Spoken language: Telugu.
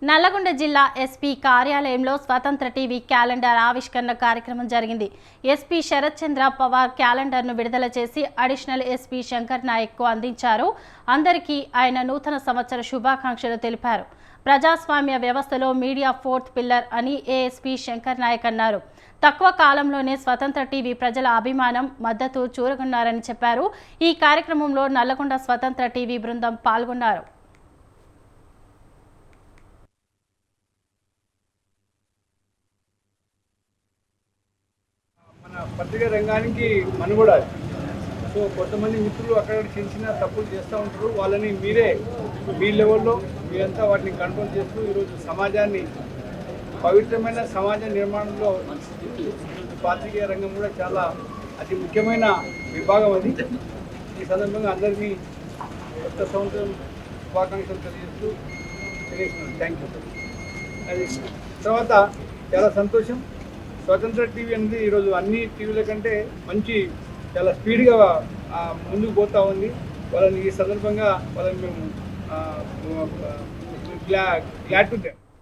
నల్లగొండ జిల్లా ఎస్పీ కార్యాలయంలో స్వతంత్ర టీవీ క్యాలెండర్ ఆవిష్కరణ కార్యక్రమం జరిగింది. ఎస్పీ శరత్ చంద్ర పవార్ క్యాలెండర్ను విడుదల చేసి అడిషనల్ ఎస్పీ శంకర్ నాయక్కు అందించారు. అందరికీ ఆయన నూతన సంవత్సర శుభాకాంక్షలు తెలిపారు. ప్రజాస్వామ్య వ్యవస్థలో మీడియా ఫోర్త్ పిల్లర్ అని ఏఎస్పీ శంకర్ నాయక్ అన్నారు. తక్కువ కాలంలోనే స్వతంత్ర టీవీ ప్రజల అభిమానం, మద్దతు చూరగొన్నారని చెప్పారు. ఈ కార్యక్రమంలో నల్లగొండ స్వతంత్ర టీవీ బృందం పాల్గొన్నారు. పత్రికా రంగానికి మనుగడ. సో కొంతమంది మిత్రులు అక్కడ చిన్న తప్పులు చేస్తూ ఉంటారు. వాళ్ళని మీ లెవెల్లో మీరంతా వాటిని కంట్రోల్ చేస్తూ ఈరోజు సమాజాన్ని పవిత్రమైన సమాజ నిర్మాణంలో పాత్రికేయ రంగం కూడా చాలా అతి ముఖ్యమైన విభాగం అది. ఈ సందర్భంగా అందరికీ కొత్త సంవత్సరం శుభాకాంక్షలు తెలియజేస్తున్నాను. Thank you. అది తర్వాత చాలా సంతోషం. స్వతంత్ర టీవీ అనేది ఈరోజు అన్ని టీవీల కంటే మంచి చాలా స్పీడ్గా ముందుకు పోతూ ఉంది. వాళ్ళని ఈ సందర్భంగా వాళ్ళని మేము గ్లాడ్ టు దెమ్.